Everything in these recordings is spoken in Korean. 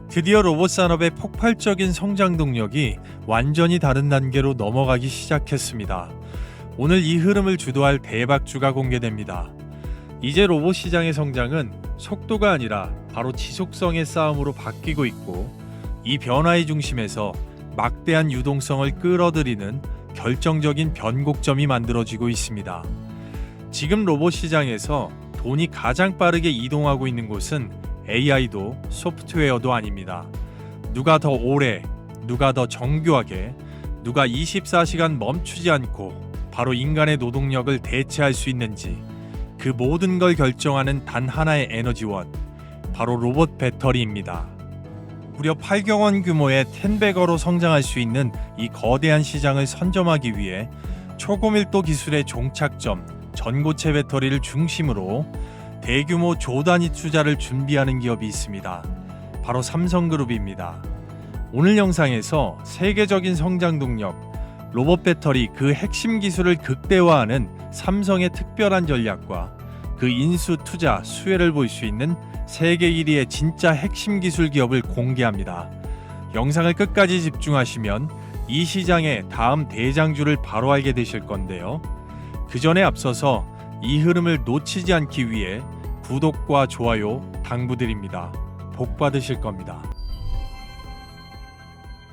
드디어 로봇 산업의 폭발적인 성장 동력이 완전히 다른 단계로 넘어가기 시작했습니다. 오늘 이 흐름을 주도할 대박주가 공개됩니다. 이제 로봇 시장의 성장은 속도가 아니라 바로 지속성의 싸움으로 바뀌고 있고, 이 변화의 중심에서 막대한 유동성을 끌어들이는 결정적인 변곡점이 만들어지고 있습니다. 지금 로봇 시장에서 돈이 가장 빠르게 이동하고 있는 곳은 AI도 소프트웨어도 아닙니다. 누가 더 오래, 누가 더 정교하게, 누가 24시간 멈추지 않고 바로 인간의 노동력을 대체할 수 있는지, 그 모든 걸 결정하는 단 하나의 에너지원, 바로 로봇 배터리입니다. 무려 8억 원 규모의 10배거로 성장할 수 있는 이 거대한 시장을 선점하기 위해 초고밀도 기술의 종착점, 전고체 배터리를 중심으로 대규모 조단위 투자를 준비하는 기업이 있습니다. 바로 삼성그룹입니다. 오늘 영상에서 세계적인 성장 동력, 로봇 배터리 그 핵심 기술을 극대화하는 삼성의 특별한 전략과 그 인수 투자 수혜를 볼 수 있는 세계 1위의 진짜 핵심 기술 기업을 공개합니다. 영상을 끝까지 집중하시면 이 시장의 다음 대장주를 바로 알게 되실 건데요. 그 전에 앞서서 이 흐름을 놓치지 않기 위해 구독과 좋아요 당부드립니다. 복 받으실 겁니다.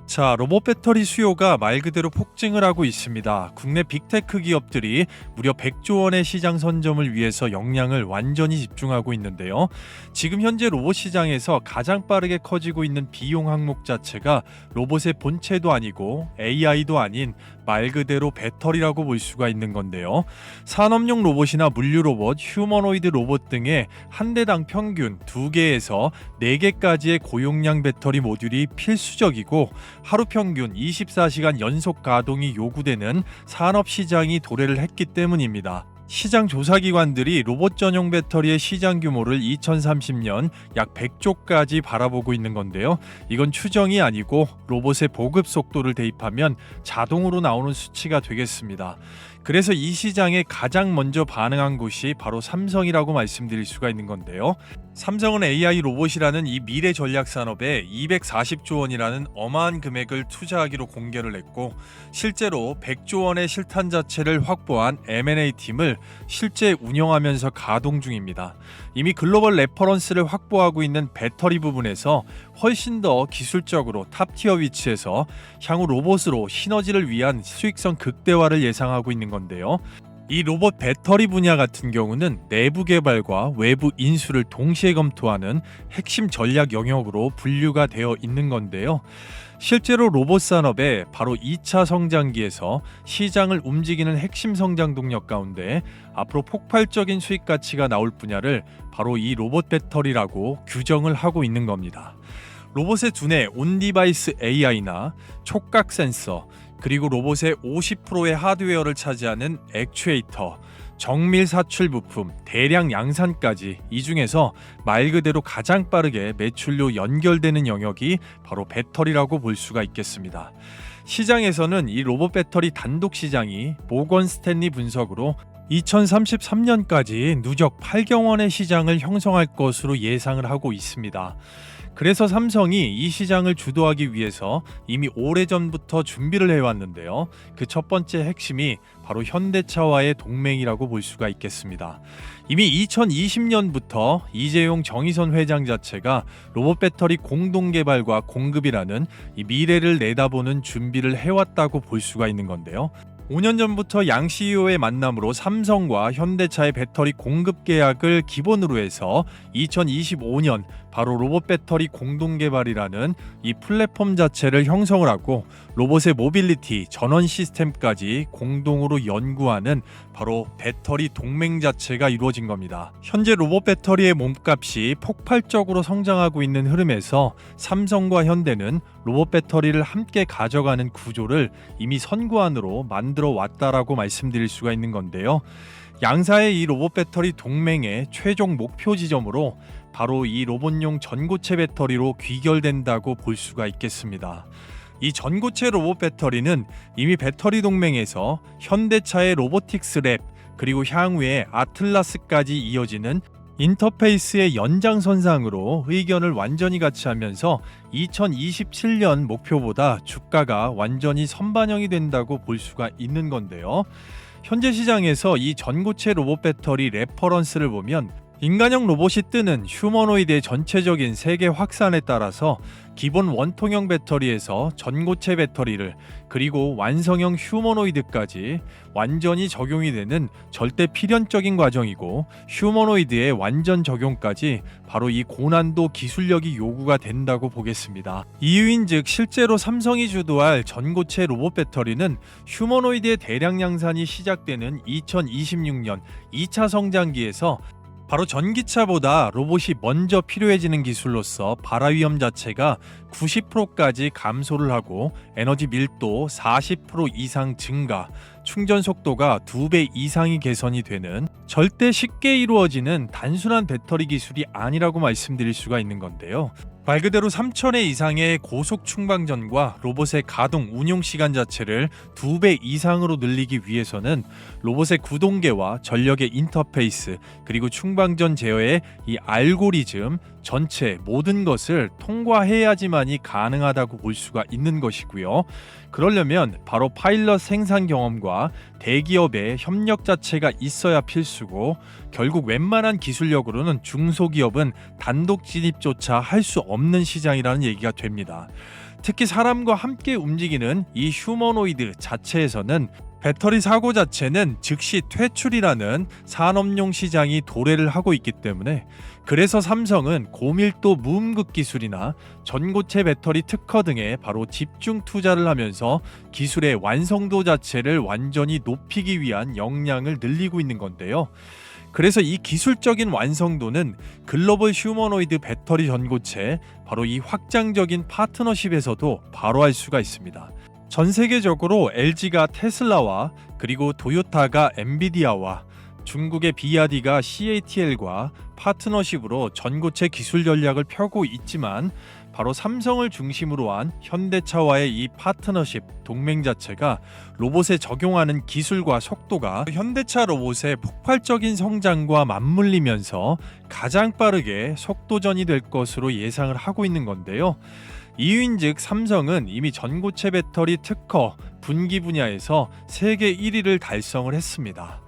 자, 로봇 배터리 수요가 말 그대로 폭증을 하고 있습니다. 국내 빅테크 기업들이 무려 100조 원의 시장 선점을 위해서 역량을 완전히 집중하고 있는데요. 지금 현재 로봇 시장에서 가장 빠르게 커지고 있는 비용 항목 자체가 로봇의 본체도 아니고 AI도 아닌 말 그대로 배터리라고 볼 수가 있는 건데요. 산업용 로봇이나 물류 로봇, 휴머노이드 로봇 등의 한 대당 평균 2개에서 4개까지의 고용량 배터리 모듈이 필수적이고, 하루 평균 24시간 연속 가동이 요구되는 산업 시장이 도래를 했기 때문입니다. 시장 조사기관들이 로봇 전용 배터리의 시장 규모를 2030년 약 100조까지 바라보고 있는 건데요. 이건 추정이 아니고 로봇의 보급 속도를 대입하면 자동으로 나오는 수치가 되겠습니다. 그래서 이 시장에 가장 먼저 반응한 곳이 바로 삼성이라고 말씀드릴 수가 있는 건데요. 삼성은 AI 로봇이라는 이 미래 전략 산업에 240조 원이라는 어마한 금액을 투자하기로 공개를 했고, 실제로 100조 원의 실탄 자체를 확보한 M&A 팀을 실제 운영하면서 가동 중입니다. 이미 글로벌 레퍼런스를 확보하고 있는 배터리 부분에서 훨씬 더 기술적으로 탑티어 위치에서 향후 로봇으로 시너지를 위한 수익성 극대화를 예상하고 있는 건데요. 이 로봇 배터리 분야 같은 경우는 내부 개발과 외부 인수를 동시에 검토하는 핵심 전략 영역으로 분류가 되어 있는 건데요. 실제로 로봇 산업의 바로 2차 성장기에서 시장을 움직이는 핵심 성장 동력 가운데 앞으로 폭발적인 수익 가치가 나올 분야를 바로 이 로봇 배터리라고 규정을 하고 있는 겁니다. 로봇의 두뇌 온디바이스 AI나 촉각 센서, 그리고 로봇의 50%의 하드웨어를 차지하는 액추에이터, 정밀 사출 부품, 대량 양산까지, 이 중에서 말 그대로 가장 빠르게 매출로 연결되는 영역이 바로 배터리라고 볼 수가 있겠습니다. 시장에서는 이 로봇 배터리 단독 시장이 모건 스탠리 분석으로 2033년까지 누적 8억 원의 시장을 형성할 것으로 예상을 하고 있습니다. 그래서 삼성이 이 시장을 주도하기 위해서 이미 오래전부터 준비를 해왔는데요. 그 첫 번째 핵심이 바로 현대차와의 동맹이라고 볼 수가 있겠습니다. 이미 2020년부터 이재용 정의선 회장 자체가 로봇 배터리 공동 개발과 공급이라는 이 미래를 내다보는 준비를 해왔다고 볼 수가 있는 건데요. 5년 전부터 양 CEO의 만남으로 삼성과 현대차의 배터리 공급 계약을 기본으로 해서 2025년 바로 로봇 배터리 공동 개발이라는 이 플랫폼 자체를 형성을 하고, 로봇의 모빌리티, 전원 시스템까지 공동으로 연구하는 바로 배터리 동맹 자체가 이루어진 겁니다. 현재 로봇 배터리의 몸값이 폭발적으로 성장하고 있는 흐름에서 삼성과 현대는 로봇 배터리를 함께 가져가는 구조를 이미 선구안으로 만들어 왔다라고 말씀드릴 수가 있는 건데요. 양사의 이 로봇 배터리 동맹의 최종 목표 지점으로 바로 이 로봇용 전고체 배터리로 귀결된다고 볼 수가 있겠습니다. 이 전고체 로봇 배터리는 이미 배터리 동맹에서 현대차의 로보틱스 랩, 그리고 향후에 아틀라스까지 이어지는 인터페이스의 연장선상으로 의견을 완전히 같이 하면서 2027년 목표보다 주가가 완전히 선반영이 된다고 볼 수가 있는 건데요. 현재 시장에서 이 전고체 로봇 배터리 레퍼런스를 보면 인간형 로봇이 뜨는 휴머노이드의 전체적인 세계 확산에 따라서 기본 원통형 배터리에서 전고체 배터리를 그리고 완성형 휴머노이드까지 완전히 적용이 되는 절대 필연적인 과정이고, 휴머노이드의 완전 적용까지 바로 이 고난도 기술력이 요구가 된다고 보겠습니다. 이유인즉 실제로 삼성이 주도할 전고체 로봇 배터리는 휴머노이드의 대량 양산이 시작되는 2026년 2차 성장기에서 바로 전기차보다 로봇이 먼저 필요해지는 기술로서 발화 위험 자체가 90%까지 감소를 하고 에너지 밀도 40% 이상 증가, 충전 속도가 2배 이상이 개선이 되는 절대 쉽게 이루어지는 단순한 배터리 기술이 아니라고 말씀드릴 수가 있는 건데요. 말 그대로 3000회 이상의 고속 충방전과 로봇의 가동 운용 시간 자체를 2배 이상으로 늘리기 위해서는 로봇의 구동계와 전력의 인터페이스 그리고 충방전 제어의 이 알고리즘 전체 모든 것을 통과해야지만이 가능하다고 볼 수가 있는 것이고요. 그러려면 바로 파일럿 생산 경험과 대기업의 협력 자체가 있어야 필수고, 결국 웬만한 기술력으로는 중소기업은 단독 진입조차 할 수 없는 시장이라는 얘기가 됩니다. 특히 사람과 함께 움직이는 이 휴머노이드 자체에서는 배터리 사고 자체는 즉시 퇴출이라는 산업용 시장이 도래를 하고 있기 때문에, 그래서 삼성은 고밀도 무음극 기술이나 전고체 배터리 특허 등에 바로 집중 투자를 하면서 기술의 완성도 자체를 완전히 높이기 위한 역량을 늘리고 있는 건데요. 그래서 이 기술적인 완성도는 글로벌 휴머노이드 배터리 전고체 바로 이 확장적인 파트너십에서도 바로 알 수가 있습니다. 전 세계적으로 LG가 테슬라와 그리고 토요타가 엔비디아와 중국의 비아디가 CATL과 파트너십으로 전고체 기술 전략을 펴고 있지만, 바로 삼성을 중심으로 한 현대차와의 이 파트너십 동맹 자체가 로봇에 적용하는 기술과 속도가 현대차 로봇의 폭발적인 성장과 맞물리면서 가장 빠르게 속도전이 될 것으로 예상을 하고 있는 건데요. 이유인즉 삼성은 이미 전고체 배터리 특허 분기 분야에서 세계 1위를 달성을 했습니다.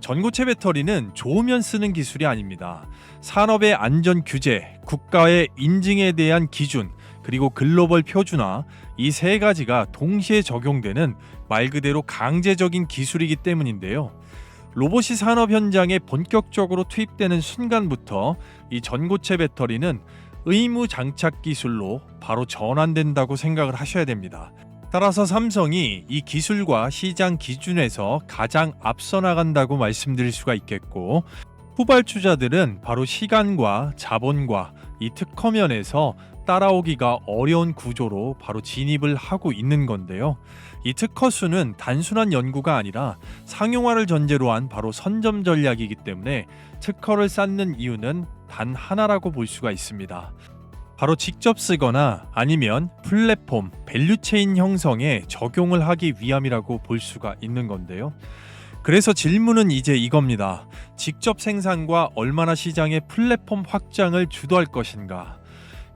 전고체 배터리는 좋으면 쓰는 기술이 아닙니다. 산업의 안전 규제, 국가의 인증에 대한 기준, 그리고 글로벌 표준화, 이 세 가지가 동시에 적용되는 말 그대로 강제적인 기술이기 때문인데요. 로봇이 산업 현장에 본격적으로 투입되는 순간부터 이 전고체 배터리는 의무 장착 기술로 바로 전환된다고 생각을 하셔야 됩니다. 따라서 삼성이 이 기술과 시장 기준에서 가장 앞서 나간다고 말씀드릴 수가 있겠고, 후발주자들은 바로 시간과 자본과 이 특허면에서 따라오기가 어려운 구조로 바로 진입을 하고 있는 건데요. 이 특허 수는 단순한 연구가 아니라 상용화를 전제로 한 바로 선점 전략이기 때문에 특허를 쌓는 이유는 단 하나라고 볼 수가 있습니다. 바로 직접 쓰거나 아니면 플랫폼, 밸류체인 형성에 적용을 하기 위함이라고 볼 수가 있는 건데요. 그래서 질문은 이제 이겁니다. 직접 생산과 얼마나 시장의 플랫폼 확장을 주도할 것인가?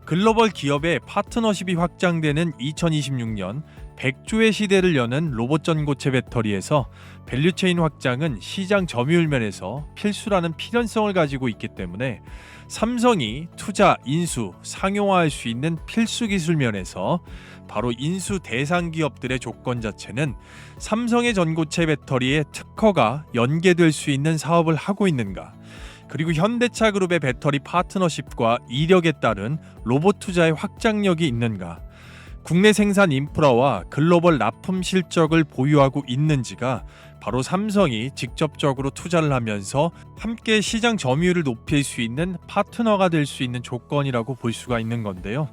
글로벌 기업의 파트너십이 확장되는 2026년 100조의 시대를 여는 로봇 전고체 배터리에서 밸류체인 확장은 시장 점유율 면에서 필수라는 필연성을 가지고 있기 때문에 삼성이 투자, 인수, 상용화할 수 있는 필수 기술 면에서 바로 인수 대상 기업들의 조건 자체는 삼성의 전고체 배터리의 특허가 연계될 수 있는 사업을 하고 있는가, 그리고 현대차 그룹의 배터리 파트너십과 이력에 따른 로봇 투자의 확장력이 있는가, 국내 생산 인프라와 글로벌 납품 실적을 보유하고 있는지가 바로 삼성이 직접적으로 투자를 하면서 함께 시장 점유율을 높일 수 있는 파트너가 될 수 있는 조건이라고 볼 수가 있는 건데요.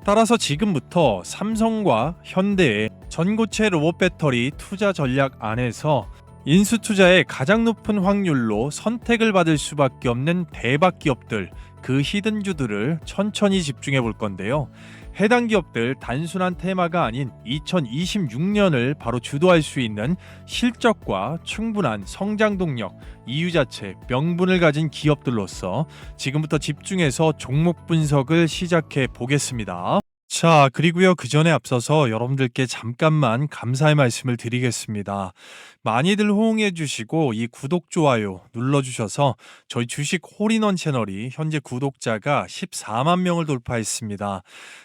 따라서 지금부터 삼성과 현대의 전고체 로봇 배터리 투자 전략 안에서 인수 투자의 가장 높은 확률로 선택을 받을 수밖에 없는 대박 기업들, 그 히든주들을 천천히 집중해 볼 건데요. 해당 기업들 단순한 테마가 아닌 2026년을 바로 주도할 수 있는 실적과 충분한 성장 동력, 이유 자체, 명분을 가진 기업들로서 지금부터 집중해서 종목 분석을 시작해 보겠습니다. 자, 그리고요, 그 전에 앞서서 여러분들께 잠깐만 감사의 말씀을 드리겠습니다. 많이들 호응해 주시고 이 구독, 좋아요 눌러주셔서 저희 주식 홀인원 채널이 현재 구독자가 14만 명을 돌파했습니다.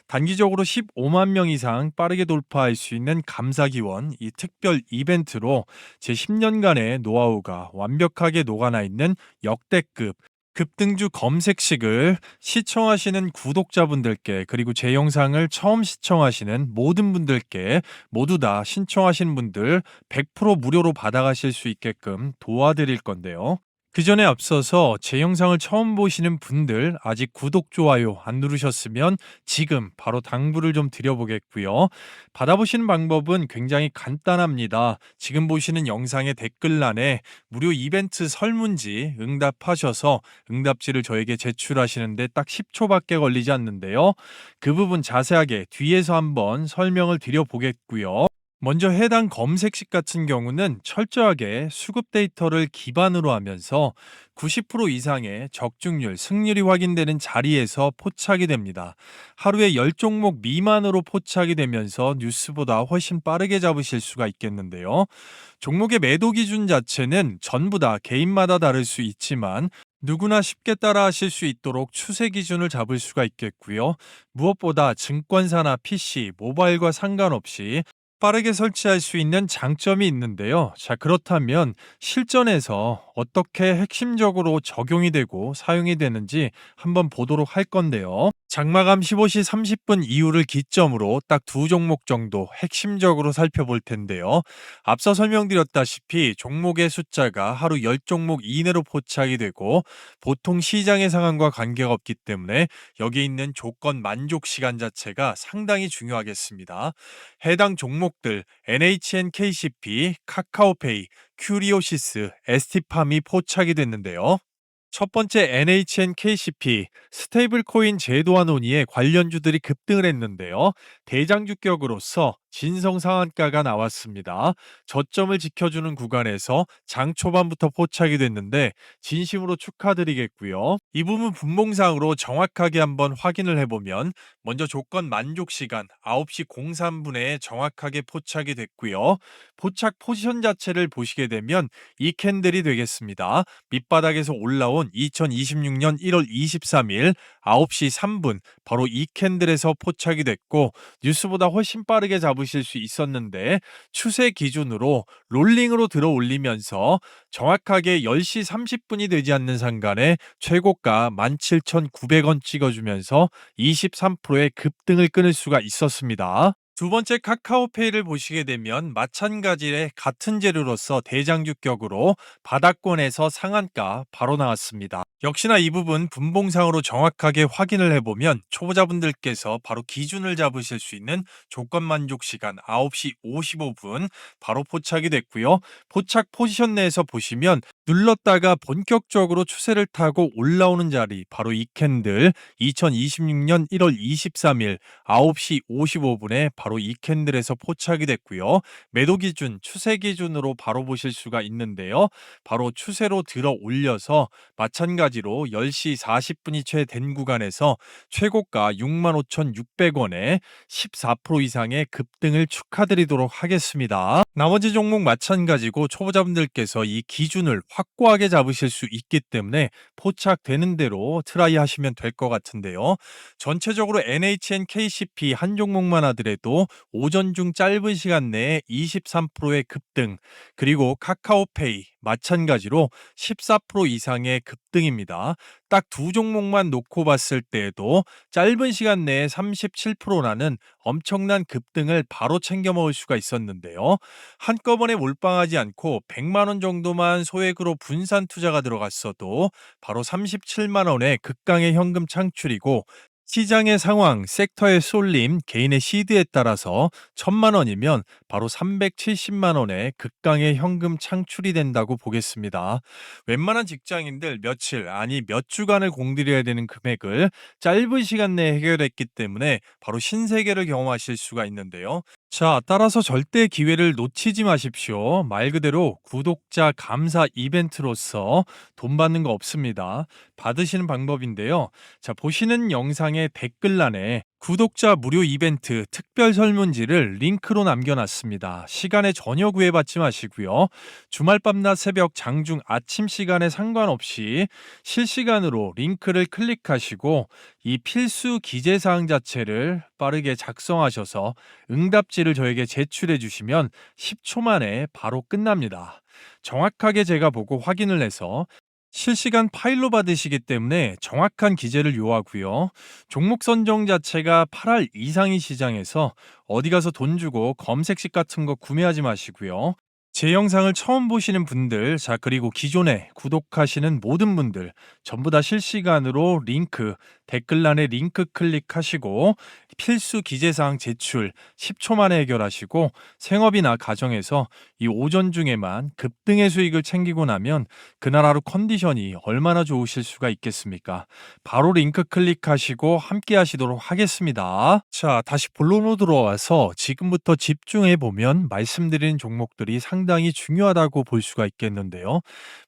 단기적으로 15만 명 이상 빠르게 돌파할 수 있는 감사기원 이 특별 이벤트로 제 10년간의 노하우가 완벽하게 녹아나 있는 역대급 급등주 검색식을 시청하시는 구독자분들께, 그리고 제 영상을 처음 시청하시는 모든 분들께, 모두 다 신청하신 분들 100% 무료로 받아가실 수 있게끔 도와드릴 건데요. 그 전에 앞서서 제 영상을 처음 보시는 분들, 아직 구독, 좋아요 안 누르셨으면 지금 바로 당부를 좀 드려보겠고요. 받아보시는 방법은 굉장히 간단합니다. 지금 보시는 영상의 댓글란에 무료 이벤트 설문지 응답하셔서 응답지를 저에게 제출하시는데 딱 10초밖에 걸리지 않는데요. 그 부분 자세하게 뒤에서 한번 설명을 드려보겠고요. 먼저 해당 검색식 같은 경우는 철저하게 수급 데이터를 기반으로 하면서 90% 이상의 적중률, 승률이 확인되는 자리에서 포착이 됩니다. 하루에 10종목 미만으로 포착이 되면서 뉴스보다 훨씬 빠르게 잡으실 수가 있겠는데요. 종목의 매도 기준 자체는 전부 다 개인마다 다를 수 있지만 누구나 쉽게 따라 하실 수 있도록 추세 기준을 잡을 수가 있겠고요. 무엇보다 증권사나 PC, 모바일과 상관없이 빠르게 설치할 수 있는 장점이 있는데요. 자, 그렇다면 실전에서 어떻게 핵심적으로 적용이 되고 사용이 되는지 한번 보도록 할 건데요. 장마감 15시 30분 이후를 기점으로 딱 두 종목 정도 핵심적으로 살펴볼 텐데요. 앞서 설명드렸다시피 종목의 숫자가 하루 10종목 이내로 포착이 되고 보통 시장의 상황과 관계가 없기 때문에 여기 있는 조건 만족 시간 자체가 상당히 중요하겠습니다. 해당 종목들 NHNKCP, 카카오페이, 큐리오시스, ST팜이 포착이 됐는데요. 첫 번째 NHNKCP 스테이블 코인 제도화 논의에 관련주들이 급등을 했는데요. 대장주격으로서 진성 상한가가 나왔습니다. 저점을 지켜주는 구간에서 장 초반부터 포착이 됐는데 진심으로 축하드리겠고요. 이 부분 분봉상으로 정확하게 한번 확인을 해보면 먼저 조건 만족 시간 9시 03분에 정확하게 포착이 됐고요. 포착 포지션 자체를 보시게 되면 이 캔들이 되겠습니다. 밑바닥에서 올라온 2026년 1월 23일 9시 3분 바로 이 캔들에서 포착이 됐고 뉴스보다 훨씬 빠르게 잡으실 수 있었는데 추세 기준으로 롤링으로 들어 올리면서 정확하게 10시 30분이 되지 않는 상간에 최고가 17,900원 찍어주면서 23%의 급등을 끊을 수가 있었습니다. 두 번째 카카오페이를 보시게 되면 마찬가지의 같은 재료로서 대장주격으로 바닥권에서 상한가 바로 나왔습니다. 역시나 이 부분 분봉상으로 정확하게 확인을 해보면 초보자분들께서 바로 기준을 잡으실 수 있는 조건 만족 시간 9시 55분 바로 포착이 됐고요. 포착 포지션 내에서 보시면 눌렀다가 본격적으로 추세를 타고 올라오는 자리 바로 이 캔들 2026년 1월 23일 9시 55분에 바로 이 캔들에서 포착이 됐고요. 매도 기준, 추세 기준으로 바로 보실 수가 있는데요. 바로 추세로 들어 올려서 마찬가지로 10시 40분이 채 된 구간에서 최고가 65,600원에 14% 이상의 급등을 축하드리도록 하겠습니다. 나머지 종목 마찬가지고 초보자분들께서 이 기준을 확고하게 잡으실 수 있기 때문에 포착되는 대로 트라이 하시면 될 것 같은데요. 전체적으로 NHNKCP 한 종목만 하더라도 오전 중 짧은 시간 내에 23%의 급등, 그리고 카카오페이 마찬가지로 14% 이상의 급등입니다. 딱 두 종목만 놓고 봤을 때에도 짧은 시간 내에 37%라는 엄청난 급등을 바로 챙겨 먹을 수가 있었는데요. 한꺼번에 몰빵하지 않고 100만 원 정도만 소액으로 분산 투자가 들어갔어도 바로 37만 원의 극강의 현금 창출이고 시장의 상황, 섹터의 쏠림, 개인의 시드에 따라서 1,000만 원이면 바로 370만 원의 극강의 현금 창출이 된다고 보겠습니다. 웬만한 직장인들 며칠, 아니 몇 주간을 공들여야 되는 금액을 짧은 시간 내에 해결했기 때문에 바로 신세계를 경험하실 수가 있는데요. 자, 따라서 절대 기회를 놓치지 마십시오. 말 그대로 구독자 감사 이벤트로서 돈 받는 거 없습니다. 받으시는 방법인데요. 자, 보시는 영상의 댓글란에 구독자 무료 이벤트 특별 설문지를 링크로 남겨놨습니다. 시간에 전혀 구애받지 마시고요. 주말 밤낮 새벽 장중 아침 시간에 상관없이 실시간으로 링크를 클릭하시고 이 필수 기재사항 자체를 빠르게 작성하셔서 응답지를 저에게 제출해 주시면 10초 만에 바로 끝납니다. 정확하게 제가 보고 확인을 해서 실시간 파일로 받으시기 때문에 정확한 기재를 요하고요. 종목 선정 자체가 8할 이상의 시장에서 어디 가서 돈 주고 검색식 같은 거 구매하지 마시고요. 제 영상을 처음 보시는 분들, 자, 그리고 기존에 구독하시는 모든 분들, 전부 다 실시간으로 링크, 댓글란에 링크 클릭하시고, 필수 기재사항 제출 10초 만에 해결하시고, 생업이나 가정에서 이 오전 중에만 급등의 수익을 챙기고 나면 그날 하루 컨디션이 얼마나 좋으실 수가 있겠습니까? 바로 링크 클릭하시고 함께 하시도록 하겠습니다. 자, 다시 본론으로 들어와서 지금부터 집중해 보면 말씀드린 종목들이 상당히 중요하다고 볼 수가 있겠는데요.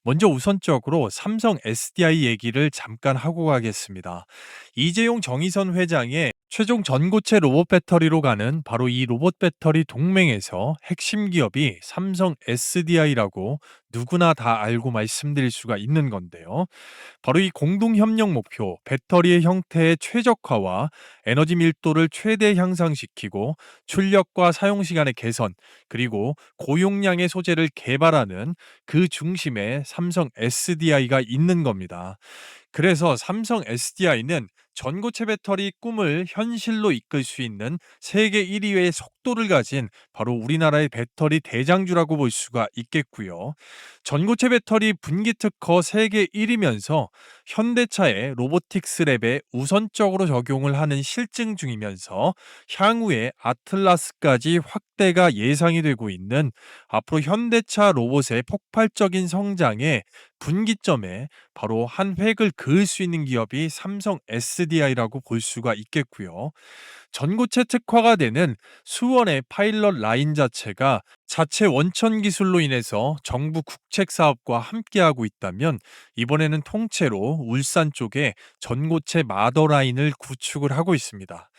먼저 우선적으로 삼성 SDI 얘기를 잠깐 하고 가겠습니다. 이재용 정의선 회장의 최종 전고체 로봇 배터리로 가는 바로 이 로봇 배터리 동맹에서 핵심 기업이 삼성 SDI라고 누구나 다 알고 말씀드릴 수가 있는 건데요. 바로 이 공동 협력 목표, 배터리의 형태의 최적화와 에너지 밀도를 최대 향상시키고 출력과 사용 시간의 개선, 그리고 고용량의 소재를 개발하는 그 중심에 삼성 SDI가 있는 겁니다. 그래서 삼성 SDI는 전고체 배터리 꿈을 현실로 이끌 수 있는 세계 1위의 속도를 가진 바로 우리나라의 배터리 대장주라고 볼 수가 있겠고요. 전고체 배터리 분기 특허 세계 1위면서 현대차의 로보틱스 랩에 우선적으로 적용을 하는 실증 중이면서 향후에 아틀라스까지 확대가 예상이 되고 있는 앞으로 현대차 로봇의 폭발적인 성장에 분기점에 바로 한 획을 그을 수 있는 기업이 삼성 SDI라고 볼 수가 있겠고요. 전고체 특화가 되는 수원의 파일럿 라인 자체가 자체 원천 기술로 인해서 정부 국책 사업과 함께하고 있다면 이번에는 통째로 울산 쪽에 전고체 마더 라인을 구축을 하고 있습니다.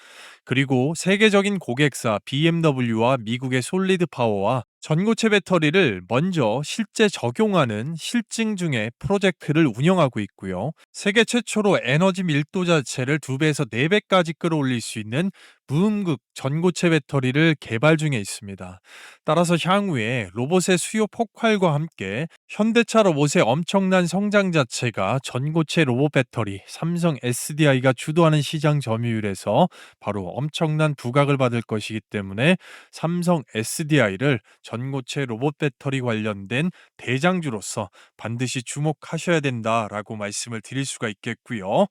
그리고 세계적인 고객사 BMW와 미국의 솔리드 파워와 전고체 배터리를 먼저 실제 적용하는 실증 중에 프로젝트를 운영하고 있고요. 세계 최초로 에너지 밀도 자체를 2배에서 4배까지 끌어올릴 수 있는 무음극 전고체 배터리를 개발 중에 있습니다. 따라서 향후에 로봇의 수요 폭발과 함께 현대차 로봇의 엄청난 성장 자체가 전고체 로봇 배터리 삼성 SDI가 주도하는 시장 점유율에서 바로 엄청난 부각을 받을 것이기 때문에 삼성 SDI를 전고체 로봇 배터리 관련된 대장주로서 반드시 주목하셔야 된다라고 말씀을 드릴 수가 있겠고요.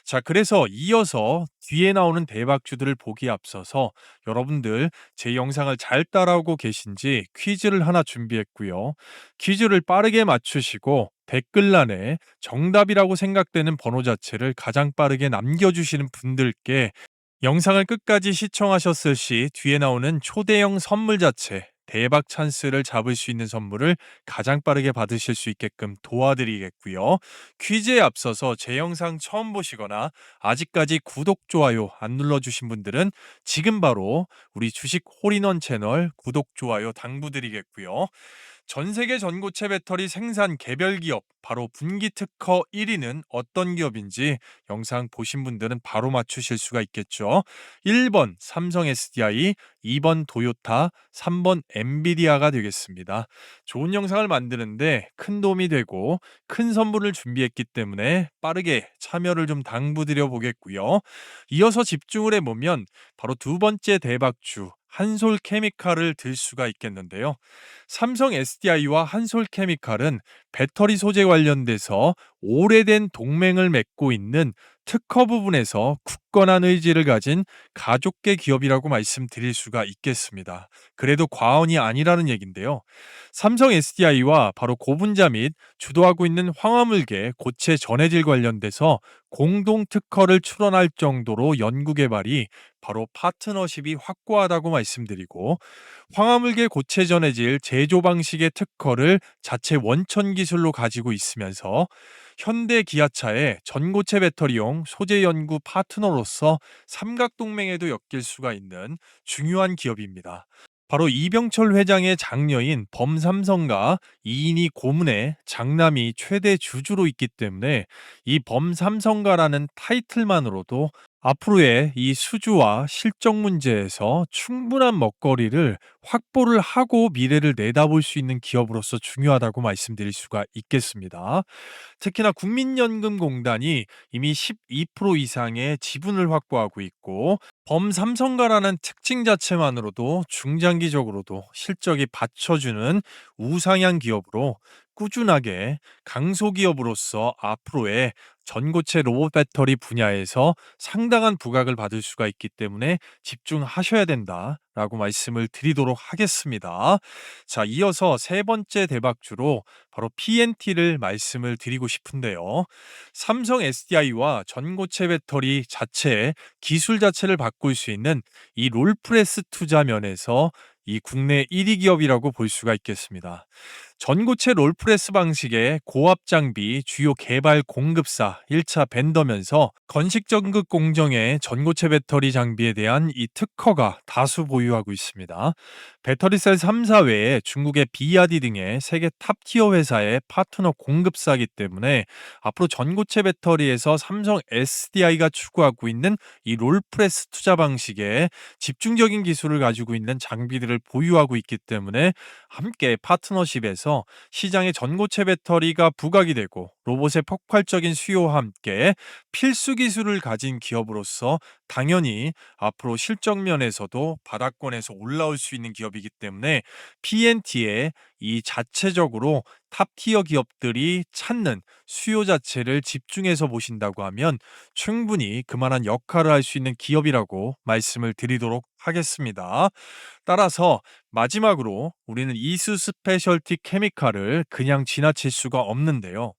자, 그래서 이어서 뒤에 나오는 대박주들을 보기에 앞서서 여러분들 제 영상을 잘 따라오고 계신지 퀴즈를 하나 준비했고요. 퀴즈를 빠르게 맞추시고 댓글란에 정답이라고 생각되는 번호 자체를 가장 빠르게 남겨주시는 분들께 영상을 끝까지 시청하셨을 시 뒤에 나오는 초대형 선물 자체 대박 찬스를 잡을 수 있는 선물을 가장 빠르게 받으실 수 있게끔 도와드리겠고요. 퀴즈에 앞서서 제 영상 처음 보시거나 아직까지 구독, 좋아요 안 눌러주신 분들은 지금 바로 우리 주식 홀인원 채널 구독, 좋아요 당부드리겠고요. 전 세계 전고체 배터리 생산 개별 기업 바로 분기 특허 1위는 어떤 기업인지 영상 보신 분들은 바로 맞추실 수가 있겠죠. 1번 삼성 SDI, 2번 도요타, 3번 엔비디아가 되겠습니다. 좋은 영상을 만드는데 큰 도움이 되고 큰 선물을 준비했기 때문에 빠르게 참여를 좀 당부드려 보겠고요. 이어서 집중을 해보면 바로 두 번째 대박주 한솔 케미칼을 들 수가 있겠는데요. 삼성 SDI와 한솔 케미칼은 배터리 소재 관련돼서 오래된 동맹을 맺고 있는 특허 부분에서 굳건한 의지를 가진 가족계 기업이라고 말씀드릴 수가 있겠습니다. 그래도 과언이 아니라는 얘긴데요. 삼성 SDI와 바로 고분자 및 주도하고 있는 황화물계 고체 전해질 관련돼서 공동 특허를 출원할 정도로 연구 개발이 바로 파트너십이 확고하다고 말씀드리고, 황화물계 고체 전해질 제조 방식의 특허를 자체 원천 기술로 가지고 있으면서 현대 기아차의 전고체 배터리용 소재 연구 파트너로서 삼각동맹에도 엮일 수가 있는 중요한 기업입니다. 바로 이병철 회장의 장녀인 범삼성과 이인희 고문의 장남이 최대 주주로 있기 때문에 이 범삼성가라는 타이틀만으로도 앞으로의 이 수주와 실적 문제에서 충분한 먹거리를 확보를 하고 미래를 내다볼 수 있는 기업으로서 중요하다고 말씀드릴 수가 있겠습니다. 특히나 국민연금공단이 이미 12% 이상의 지분을 확보하고 있고, 범삼성가라는 특징 자체만으로도 중장기적으로도 실적이 받쳐주는 우상향 기업으로 꾸준하게 강소기업으로서 앞으로의 전고체 로봇 배터리 분야에서 상당한 부각을 받을 수가 있기 때문에 집중하셔야 된다라고 말씀을 드리도록 하겠습니다. 자, 이어서 세 번째 대박주로 바로 PNT를 말씀을 드리고 싶은데요. 삼성 SDI와 전고체 배터리 자체의 기술 자체를 바꿀 수 있는 이 롤프레스 투자 면에서 이 국내 1위 기업이라고 볼 수가 있겠습니다. 전고체 롤프레스 방식의 고압 장비 주요 개발 공급사 1차 벤더면서 건식 전극 공정의 전고체 배터리 장비에 대한 이 특허가 다수 보유하고 있습니다. 배터리셀 3사 외에 중국의 비아디 등의 세계 탑티어 회사의 파트너 공급사이기 때문에 앞으로 전고체 배터리에서 삼성 SDI가 추구하고 있는 이 롤프레스 투자 방식의 집중적인 기술을 가지고 있는 장비들을 보유하고 있기 때문에 함께 파트너십에서 시장의 전고체 배터리가 부각이 되고 로봇의 폭발적인 수요와 함께 필수 기술을 가진 기업으로서 당연히 앞으로 실적 면에서도 바닥권에서 올라올 수 있는 기업이기 때문에 PNT의 이 자체적으로 탑티어 기업들이 찾는 수요 자체를 집중해서 보신다고 하면 충분히 그만한 역할을 할 수 있는 기업이라고 말씀을 드리도록 하겠습니다. 따라서 마지막으로 우리는 이수 스페셜티 케미칼을 그냥 지나칠 수가 없는데요.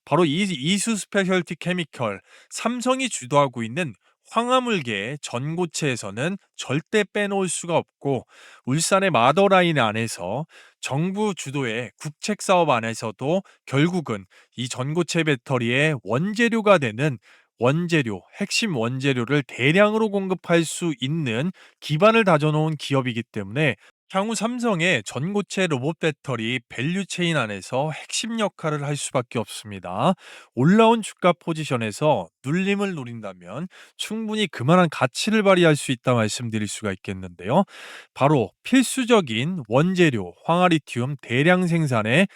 바로 이 이수 스페셜티 케미컬, 삼성이 주도하고 있는 황화물계 전고체에서는 절대 빼놓을 수가 없고, 울산의 마더라인 안에서 정부 주도의 국책 사업 안에서도 결국은 이 전고체 배터리의 원재료가 되는 원재료, 핵심 원재료를 대량으로 공급할 수 있는 기반을 다져놓은 기업이기 때문에 향후 삼성의 전고체 로봇 배터리 밸류체인 안에서 핵심 역할을 할 수밖에 없습니다. 올라온 주가 포지션에서 눌림을 노린다면 충분히 그만한 가치를 발휘할 수 있다 말씀드릴 수가 있겠는데요. 바로 필수적인 원재료 황화리튬 대량 생산의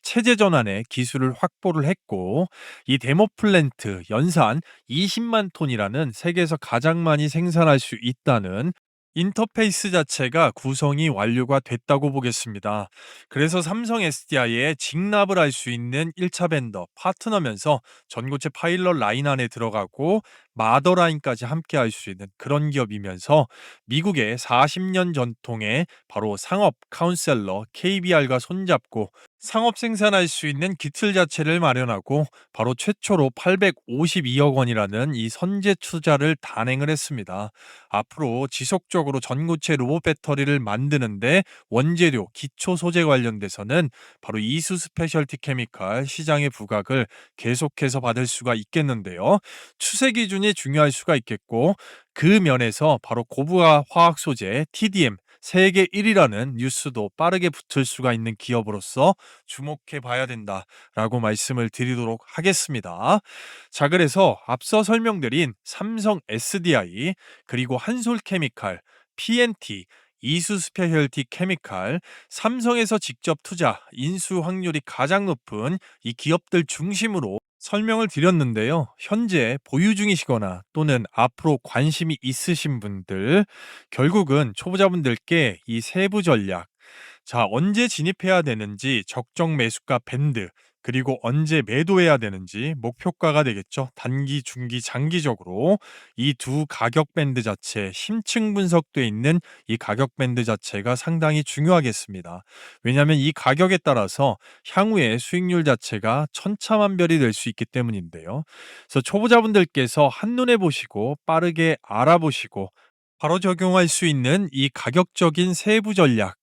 체제 전환의 기술을 확보를 했고, 이 데모 플랜트 연산 20만 톤이라는 세계에서 가장 많이 생산할 수 있다는 인터페이스 자체가 구성이 완료가 됐다고 보겠습니다. 그래서 삼성 SDI에 직납을 할 수 있는 1차 벤더 파트너면서 전고체 파일럿 라인 안에 들어가고 마더라인까지 함께 할 수 있는 그런 기업이면서 미국의 40년 전통의 바로 상업 카운셀러 KBR과 손잡고 상업 생산할 수 있는 기틀 자체를 마련하고 바로 최초로 852억 원이라는 이 선제 투자를 단행을 했습니다. 앞으로 지속적으로 전고체 로봇 배터리를 만드는데 원재료, 기초 소재 관련돼서는 바로 이수 스페셜티 케미칼 시장의 부각을 계속해서 받을 수가 있겠는데요. 추세 기준이 중요할 수가 있겠고, 그 면에서 바로 고부가 화학 소재 TDM 세계 1위라는 뉴스도 빠르게 붙을 수가 있는 기업으로서 주목해 봐야 된다라고 말씀을 드리도록 하겠습니다. 자, 그래서 앞서 설명드린 삼성 SDI 그리고 한솔케미칼, PNT, 이수 스페셜티 케미칼, 삼성에서 직접 투자, 인수 확률이 가장 높은 이 기업들 중심으로 설명을 드렸는데요. 현재 보유 중이시거나 또는 앞으로 관심이 있으신 분들, 결국은 초보자분들께 이 세부 전략, 자, 언제 진입해야 되는지 적정 매수가 밴드, 그리고 언제 매도해야 되는지 목표가가 되겠죠. 단기, 중기, 장기적으로 이 두 가격 밴드 자체, 심층 분석돼 있는 이 가격 밴드 자체가 상당히 중요하겠습니다. 왜냐하면 이 가격에 따라서 향후에 수익률 자체가 천차만별이 될 수 있기 때문인데요. 그래서 초보자분들께서 한눈에 보시고 빠르게 알아보시고 바로 적용할 수 있는 이 가격적인 세부 전략,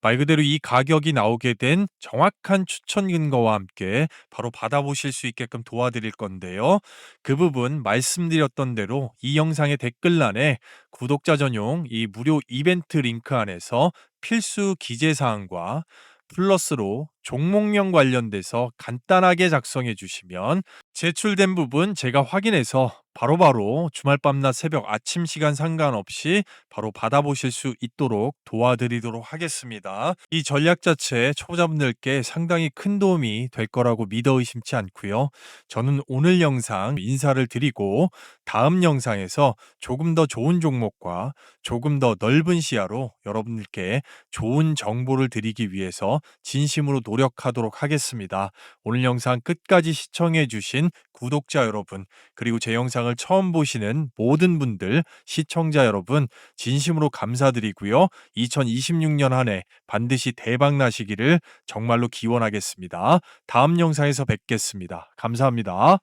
말 그대로 이 가격이 나오게 된 정확한 추천 근거와 함께 바로 받아보실 수 있게끔 도와드릴 건데요. 그 부분 말씀드렸던 대로 이 영상의 댓글란에 구독자 전용 이 무료 이벤트 링크 안에서 필수 기재 사항과 플러스로 종목명 관련돼서 간단하게 작성해 주시면 제출된 부분 제가 확인해서 바로바로 주말 밤낮 새벽 아침 시간 상관없이 바로 받아보실 수 있도록 도와드리도록 하겠습니다. 이 전략 자체 초보자분들께 상당히 큰 도움이 될 거라고 믿어 의심치 않고요. 저는 오늘 영상 인사를 드리고 다음 영상에서 조금 더 좋은 종목과 조금 더 넓은 시야로 여러분들께 좋은 정보를 드리기 위해서 진심으로 노력하도록 하겠습니다. 오늘 영상 끝까지 시청해 주신 구독자 여러분, 그리고 제 영상을 처음 보시는 모든 분들, 시청자 여러분, 진심으로 감사드리고요. 2026년 한 해 반드시 대박 나시기를 정말로 기원하겠습니다. 다음 영상에서 뵙겠습니다. 감사합니다.